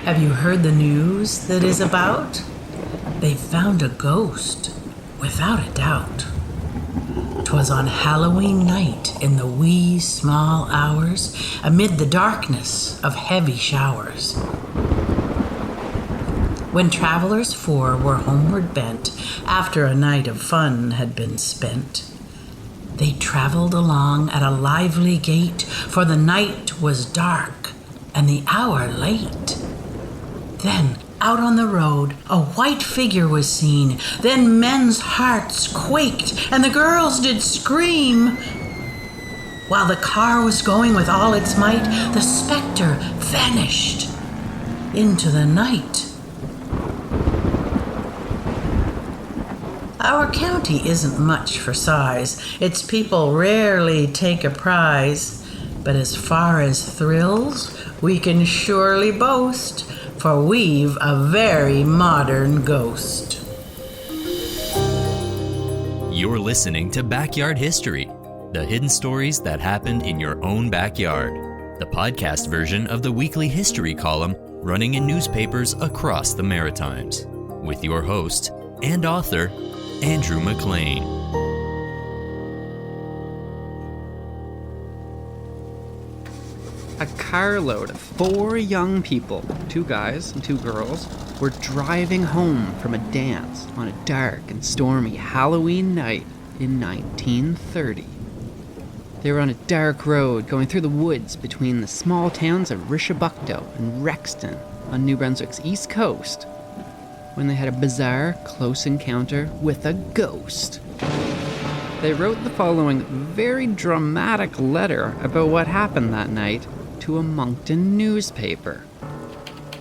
Have you heard the news that is about? They found a ghost, without a doubt. 'Twas on Halloween night in the wee small hours, amid the darkness of heavy showers. When travelers four were homeward bent, after a night of fun had been spent, they traveled along at a lively gait, for the night was dark and the hour late. Then, out on the road, a white figure was seen. Then men's hearts quaked, and the girls did scream. While the car was going with all its might, the spectre vanished into the night. Our county isn't much for size. Its people rarely take a prize. But as far as thrills, we can surely boast, for we've a very modern ghost. You're listening to Backyard History, the hidden stories that happened in your own backyard, the podcast version of the weekly history column running in newspapers across the Maritimes, with your host and author, Andrew McLean. A carload of 4 young people, 2 guys and 2 girls, were driving home from a dance on a dark and stormy Halloween night in 1930. They were on a dark road going through the woods between the small towns of Richibucto and Rexton on New Brunswick's east coast when they had a bizarre, close encounter with a ghost. They wrote the following very dramatic letter about what happened that night to a Moncton newspaper.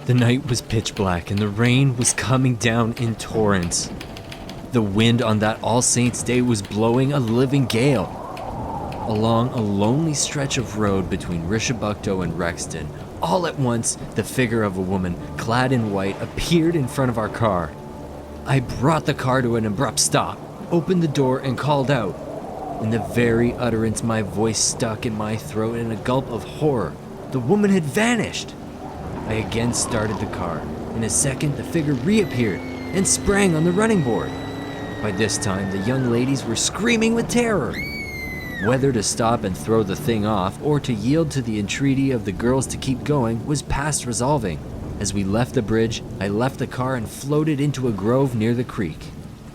The night was pitch black and the rain was coming down in torrents. The wind on that All Saints' Day was blowing a living gale. Along a lonely stretch of road between Richibucto and Rexton, all at once, the figure of a woman clad in white appeared in front of our car. I brought the car to an abrupt stop, opened the door, and called out. In the very utterance, my voice stuck in my throat in a gulp of horror. The woman had vanished. I again started the car. In a second, the figure reappeared and sprang on the running board. By this time, the young ladies were screaming with terror. Whether to stop and throw the thing off or to yield to the entreaty of the girls to keep going was past resolving. As we left the bridge, I left the car and floated into a grove near the creek.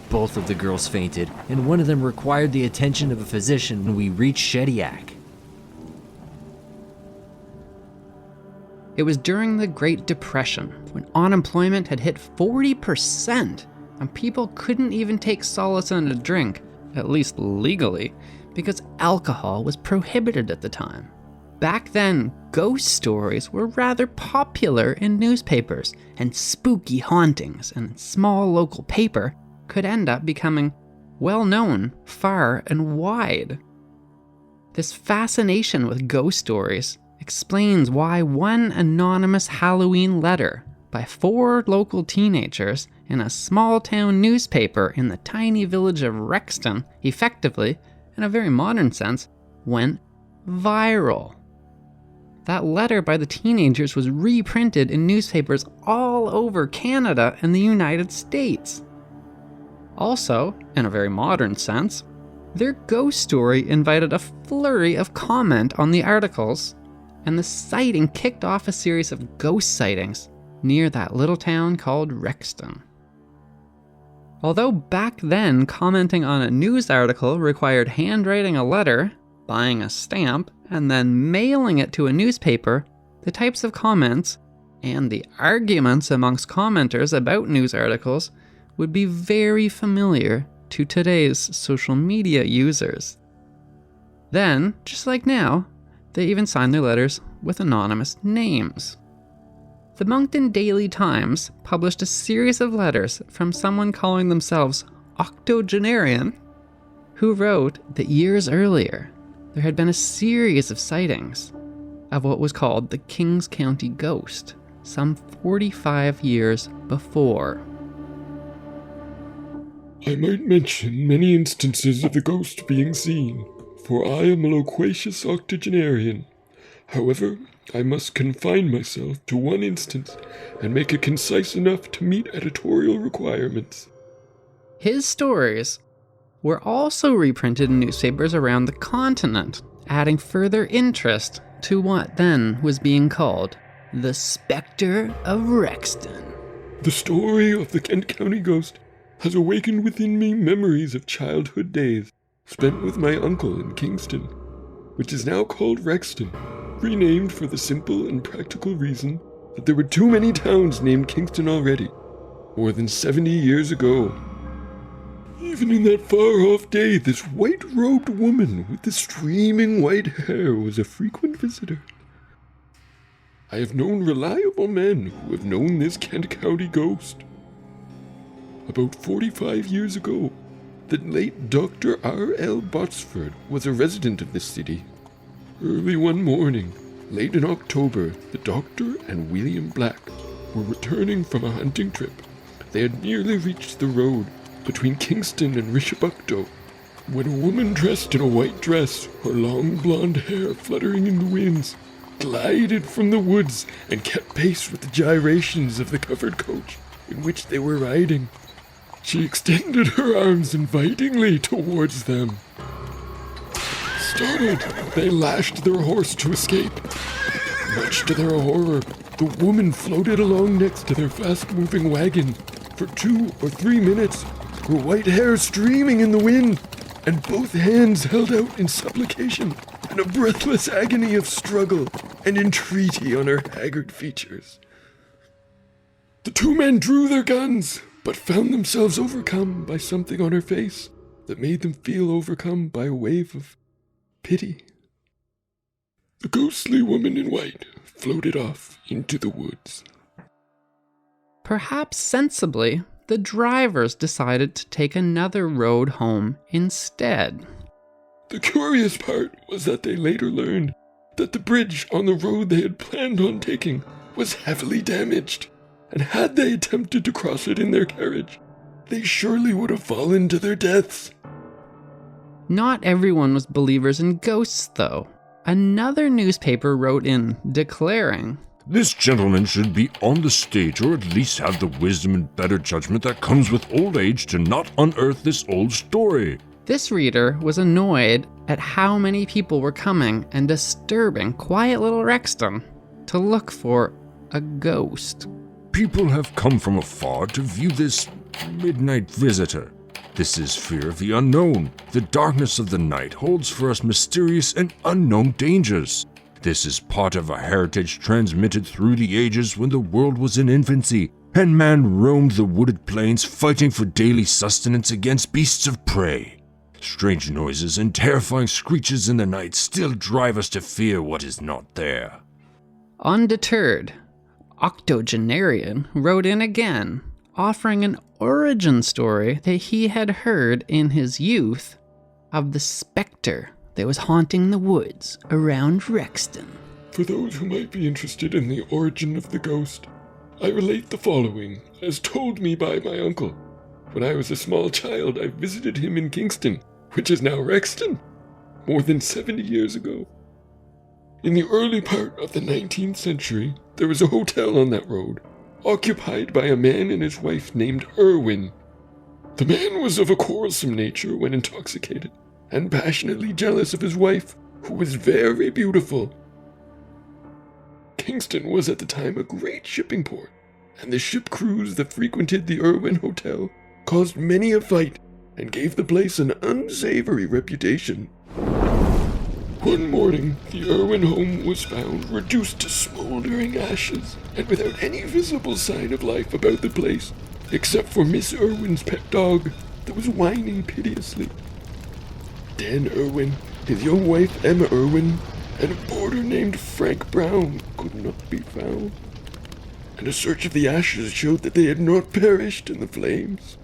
Both of the girls fainted, and one of them required the attention of a physician when we reached Shediac. It was during the Great Depression, when unemployment had hit 40%, and people couldn't even take solace in a drink, at least legally, because alcohol was prohibited at the time. Back then, ghost stories were rather popular in newspapers, and spooky hauntings in a small local paper could end up becoming well known far and wide. This fascination with ghost stories explains why one anonymous Halloween letter by 4 local teenagers in a small town newspaper in the tiny village of Rexton effectively, in a very modern sense, went viral. That letter by the teenagers was reprinted in newspapers all over Canada and the United States. Also, in a very modern sense, their ghost story invited a flurry of comment on the articles, and the sighting kicked off a series of ghost sightings near that little town called Rexton. Although back then commenting on a news article required handwriting a letter, buying a stamp, and then mailing it to a newspaper, the types of comments and the arguments amongst commenters about news articles would be very familiar to today's social media users. Then, just like now, they even signed their letters with anonymous names. The Moncton Daily Times published a series of letters from someone calling themselves octogenarian, who wrote that years earlier, there had been a series of sightings of what was called the Kings County Ghost, some 45 years before. I might mention many instances of the ghost being seen, for I am a loquacious octogenarian. However, I must confine myself to one instance and make it concise enough to meet editorial requirements. His stories were also reprinted in newspapers around the continent, adding further interest to what then was being called the Spectre of Rexton. The story of the Kent County ghost has awakened within me memories of childhood days spent with my uncle in Kingston, which is now called Rexton, renamed for the simple and practical reason that there were too many towns named Kingston already, more than 70 years ago. Even in that far-off day, this white-robed woman with the streaming white hair was a frequent visitor. I have known reliable men who have known this Kent County ghost. About 45 years ago, the late Dr. R.L. Botsford was a resident of this city. Early one morning, late in October, the doctor and William Black were returning from a hunting trip. They had nearly reached the road between Kingston and Richibucto when a woman dressed in a white dress, her long blonde hair fluttering in the winds, glided from the woods and kept pace with the gyrations of the covered coach in which they were riding. She extended her arms invitingly towards them. Startled, they lashed their horse to escape. Much to their horror, the woman floated along next to their fast-moving wagon for 2 or 3 minutes, her white hair streaming in the wind, and both hands held out in supplication and a breathless agony of struggle and entreaty on her haggard features. The 2 men drew their guns, but found themselves overcome by something on her face that made them feel overcome by a wave of pity. The ghostly woman in white floated off into the woods. Perhaps sensibly, the drivers decided to take another road home instead. The curious part was that they later learned that the bridge on the road they had planned on taking was heavily damaged, and had they attempted to cross it in their carriage, they surely would have fallen to their deaths. Not everyone was believers in ghosts, though. Another newspaper wrote in, declaring, "This gentleman should be on the stage, or at least have the wisdom and better judgment that comes with old age to not unearth this old story." This reader was annoyed at how many people were coming and disturbing quiet little Rexton to look for a ghost. People have come from afar to view this midnight visitor. This is fear of the unknown. The darkness of the night holds for us mysterious and unknown dangers. This is part of a heritage transmitted through the ages when the world was in infancy, and man roamed the wooded plains fighting for daily sustenance against beasts of prey. Strange noises and terrifying screeches in the night still drive us to fear what is not there. Undeterred, Octogenarian wrote in again, offering an origin story that he had heard in his youth of the spectre that was haunting the woods around Rexton. For those who might be interested in the origin of the ghost, I relate the following, as told me by my uncle. When I was a small child, I visited him in Kingston, which is now Rexton, more than 70 years ago. In the early part of the 19th century, there was a hotel on that road, occupied by a man and his wife named Irwin. The man was of a quarrelsome nature when intoxicated, and passionately jealous of his wife, who was very beautiful. Kingston was at the time a great shipping port, and the ship crews that frequented the Irwin Hotel caused many a fight and gave the place an unsavory reputation. One morning, the Irwin home was found reduced to smoldering ashes and without any visible sign of life about the place, except for Miss Irwin's pet dog that was whining piteously. Dan Irwin, his young wife Emma Irwin, and a boarder named Frank Brown could not be found, and a search of the ashes showed that they had not perished in the flames.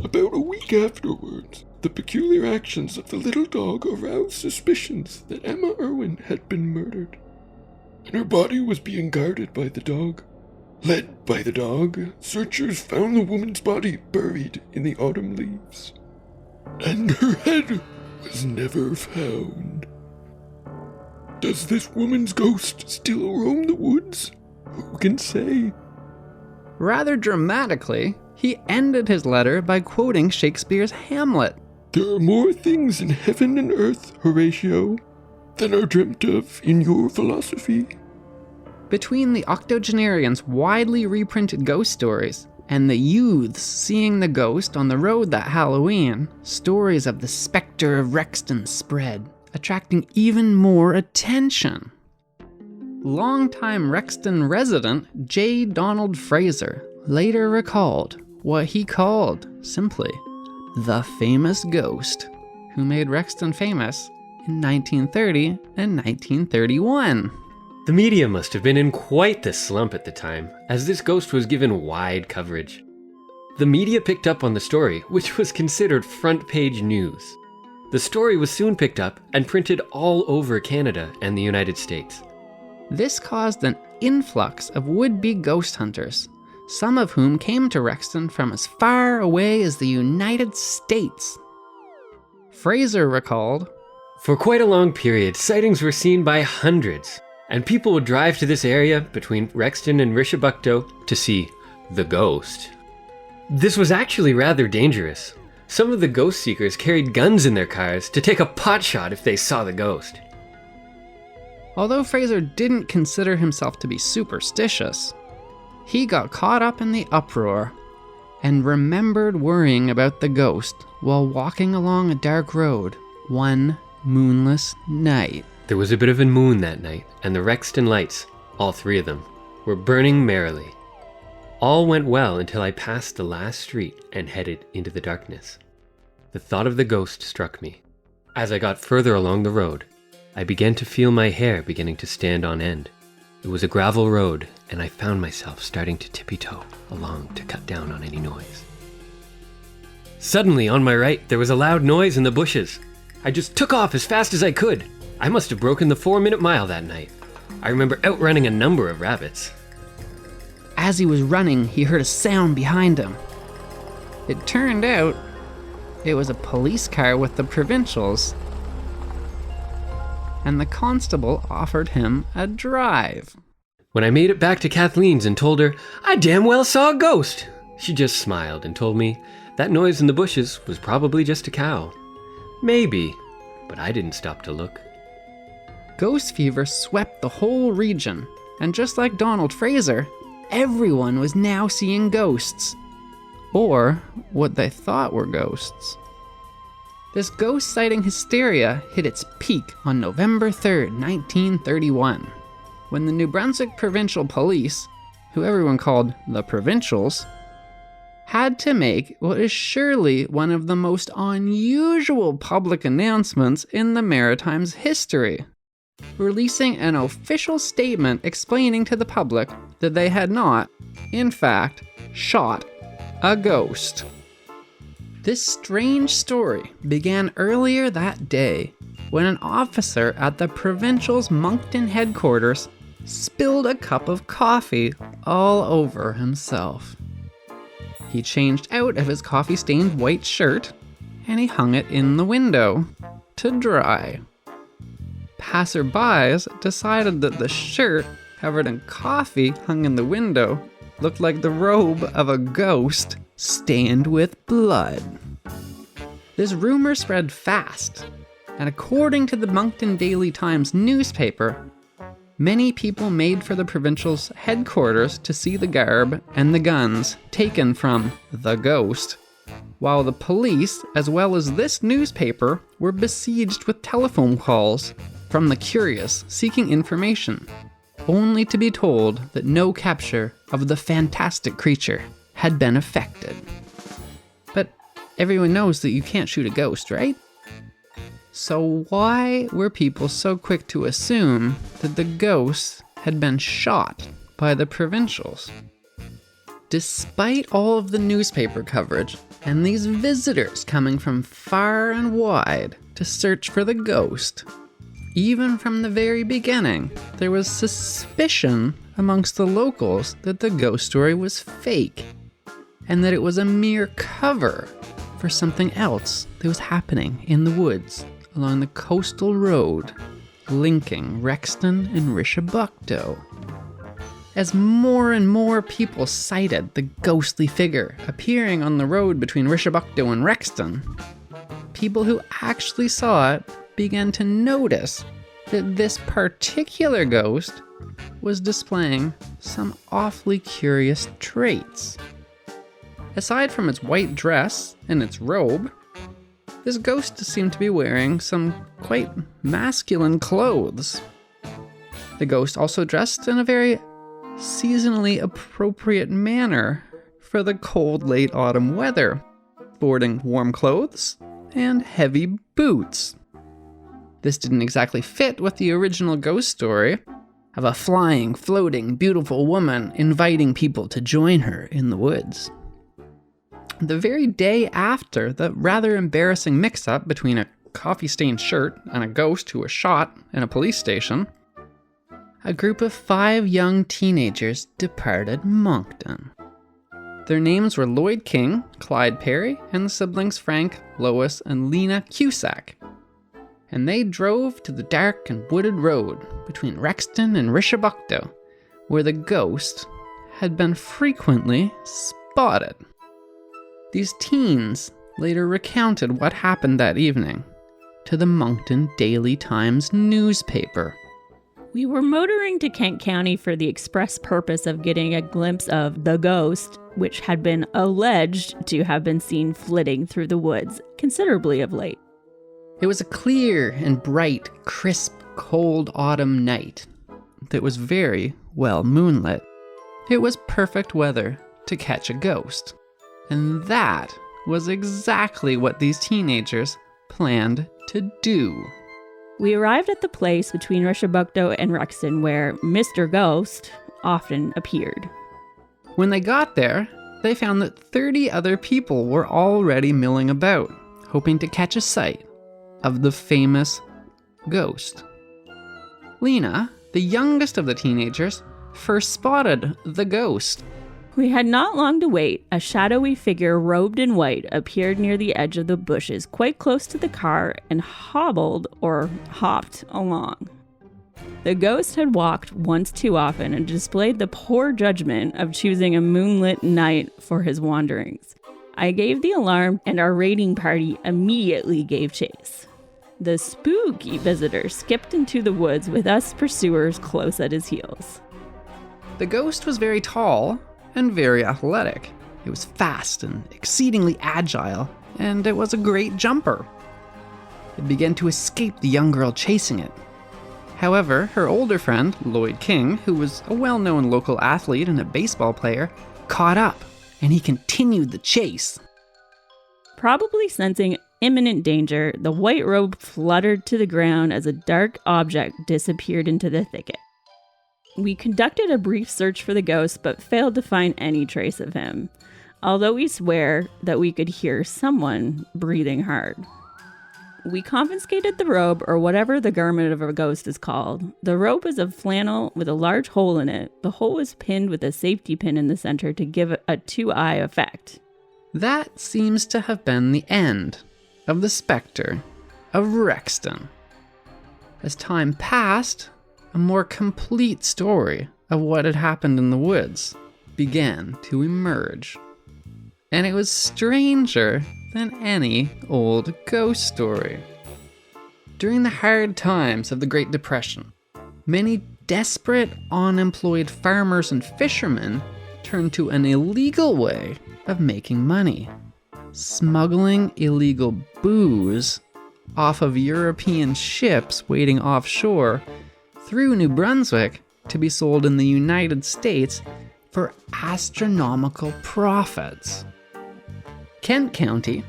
About a week afterwards, the peculiar actions of the little dog aroused suspicions that Emma Irwin had been murdered, and her body was being guarded by the dog. Led by the dog, searchers found the woman's body buried in the autumn leaves, and her head was never found. Does this woman's ghost still roam the woods? Who can say? Rather dramatically, he ended his letter by quoting Shakespeare's Hamlet. There are more things in heaven and earth, Horatio, than are dreamt of in your philosophy. Between the octogenarians' widely reprinted ghost stories and the youths seeing the ghost on the road that Halloween, stories of the Spectre of Rexton spread, attracting even more attention. Longtime Rexton resident J. Donald Fraser later recalled what he called, simply, the famous ghost who made Rexton famous in 1930 and 1931. The media must have been in quite the slump at the time, as this ghost was given wide coverage. The media picked up on the story, which was considered front-page news. The story was soon picked up and printed all over Canada and the United States. This caused an influx of would-be ghost hunters, some of whom came to Rexton from as far away as the United States. Fraser recalled, For quite a long period, sightings were seen by hundreds, and people would drive to this area between Rexton and Richibucto to see the ghost. This was actually rather dangerous. Some of the ghost seekers carried guns in their cars to take a pot shot if they saw the ghost. Although Fraser didn't consider himself to be superstitious, he got caught up in the uproar and remembered worrying about the ghost while walking along a dark road one moonless night. There was a bit of a moon that night, and the Rexton lights, all three of them, were burning merrily. All went well until I passed the last street and headed into the darkness. The thought of the ghost struck me. As I got further along the road, I began to feel my hair beginning to stand on end. It was a gravel road, and I found myself starting to tippy-toe along to cut down on any noise. Suddenly, on my right, there was a loud noise in the bushes. I just took off as fast as I could. I must have broken the 4-minute mile that night. I remember outrunning a number of rabbits. As he was running, he heard a sound behind him. It turned out it was a police car with the provincials, and the constable offered him a drive. When I made it back to Kathleen's and told her, I damn well saw a ghost, she just smiled and told me that noise in the bushes was probably just a cow. Maybe, but I didn't stop to look. Ghost fever swept the whole region, and just like Donald Fraser, everyone was now seeing ghosts. Or what they thought were ghosts. This ghost sighting hysteria hit its peak on November 3rd, 1931, when the New Brunswick Provincial Police, who everyone called the Provincials, had to make what is surely one of the most unusual public announcements in the Maritimes' history, releasing an official statement explaining to the public that they had not, in fact, shot a ghost. This strange story began earlier that day when an officer at the Provincial's Moncton headquarters spilled a cup of coffee all over himself. He changed out of his coffee-stained white shirt and he hung it in the window to dry. Passerbys decided that the shirt covered in coffee hung in the window looked like the robe of a ghost stained with blood. This rumor spread fast, and according to the Moncton Daily Times newspaper, many people made for the Provincial's headquarters to see the garb and the guns taken from the ghost, while the police, as well as this newspaper, were besieged with telephone calls from the curious seeking information, only to be told that no capture of the fantastic creature had been effected. But everyone knows that you can't shoot a ghost, right? So why were people so quick to assume that the ghost had been shot by the Provincials? Despite all of the newspaper coverage and these visitors coming from far and wide to search for the ghost, even from the very beginning, there was suspicion amongst the locals that the ghost story was fake and that it was a mere cover for something else that was happening in the woods along the coastal road linking Rexton and Richibucto. As more and more people sighted the ghostly figure appearing on the road between Richibucto and Rexton, people who actually saw it began to notice that this particular ghost was displaying some awfully curious traits. Aside from its white dress and its robe, this ghost seemed to be wearing some quite masculine clothes. The ghost also dressed in a very seasonally appropriate manner for the cold late autumn weather, sporting warm clothes and heavy boots. This didn't exactly fit with the original ghost story of a flying, floating, beautiful woman inviting people to join her in the woods. The very day after the rather embarrassing mix-up between a coffee-stained shirt and a ghost who was shot in a police station, a group of 5 young teenagers departed Moncton. Their names were Lloyd King, Clyde Perry, and the siblings Frank, Lois, and Lena Cusack. And they drove to the dark and wooded road between Rexton and Richibucto, where the ghost had been frequently spotted. These teens later recounted what happened that evening to the Moncton Daily Times newspaper. We were motoring to Kent County for the express purpose of getting a glimpse of the ghost, which had been alleged to have been seen flitting through the woods considerably of late. It was a clear and bright, crisp, cold autumn night that was very well moonlit. It was perfect weather to catch a ghost. And that was exactly what these teenagers planned to do. We arrived at the place between Richibucto and Rexton where Mr. Ghost often appeared. When they got there, they found that 30 other people were already milling about, hoping to catch a sight of the famous ghost. Lena, the youngest of the teenagers, first spotted the ghost. We had not long to wait. A shadowy figure robed in white appeared near the edge of the bushes, quite close to the car, and hobbled or hopped along. The ghost had walked once too often and displayed the poor judgment of choosing a moonlit night for his wanderings. I gave the alarm, and our raiding party immediately gave chase. The spooky visitor skipped into the woods with us pursuers close at his heels. The ghost was very tall and very athletic. It was fast and exceedingly agile, and it was a great jumper. It began to escape the young girl chasing it. However, her older friend, Lloyd King, who was a well-known local athlete and a baseball player, caught up, and he continued the chase. Probably sensing imminent danger, the white robe fluttered to the ground as a dark object disappeared into the thicket. We conducted a brief search for the ghost, but failed to find any trace of him, although we swear that we could hear someone breathing hard. We confiscated the robe, or whatever the garment of a ghost is called. The robe is of flannel with a large hole in it. The hole was pinned with a safety pin in the center to give it a 2-eye effect. That seems to have been the end of the Spectre of Rexton. As time passed, a more complete story of what had happened in the woods began to emerge. And it was stranger than any old ghost story. During the hard times of the Great Depression, many desperate, unemployed farmers and fishermen turned to an illegal way of making money: smuggling illegal booze off of European ships waiting offshore through New Brunswick to be sold in the United States for astronomical profits. Kent County,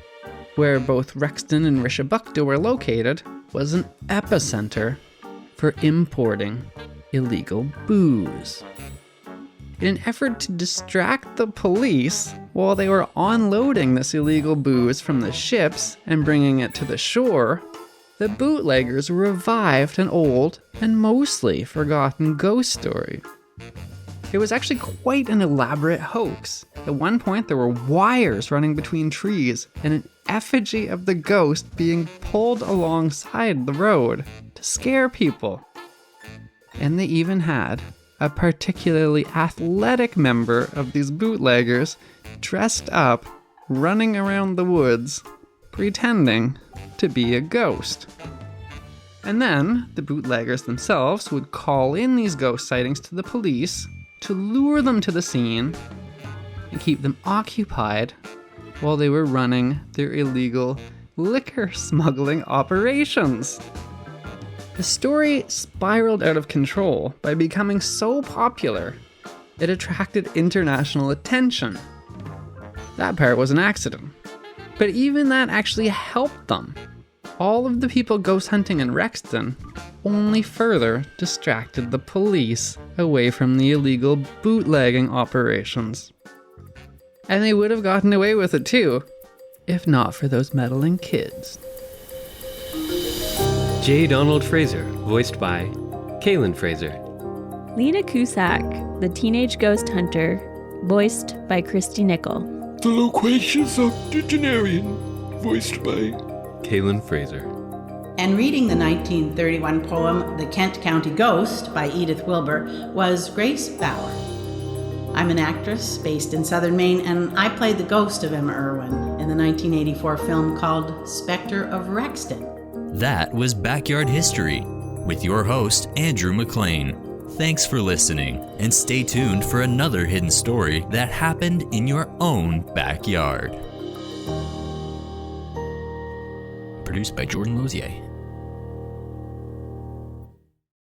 where both Rexton and Richibucto were located, was an epicenter for importing illegal booze. In an effort to distract the police while they were unloading this illegal booze from the ships and bringing it to the shore, the bootleggers revived an old and mostly forgotten ghost story. It was actually quite an elaborate hoax. At one point, there were wires running between trees and an effigy of the ghost being pulled alongside the road to to scare people. And they even had a particularly athletic member of these bootleggers dressed up, running around the woods, pretending to be a ghost. And then the bootleggers themselves would call in these ghost sightings to the police to lure them to the scene and keep them occupied while they were running their illegal liquor smuggling operations. The story spiraled out of control by becoming so popular, it attracted international attention. That part was an accident. But even that actually helped them. All of the people ghost hunting in Rexton only further distracted the police away from the illegal bootlegging operations. And they would have gotten away with it too, if not for those meddling kids. J. Donald Fraser, voiced by Kaylin Fraser. Lena Cusack, the teenage ghost hunter, voiced by Christy Nichol. The loquacious octogenarian, voiced by Kaylin Fraser. And reading the 1931 poem The Kent County Ghost by Edith Wilbur was Grace Bauer. I'm an actress based in southern Maine, and I played the ghost of Emma Irwin in the 1984 film called Spectre of Rexton. That was Backyard History with your host, Andrew McLean. Thanks for listening, and stay tuned for another hidden story that happened in your own backyard. Produced by Jordan Lozier.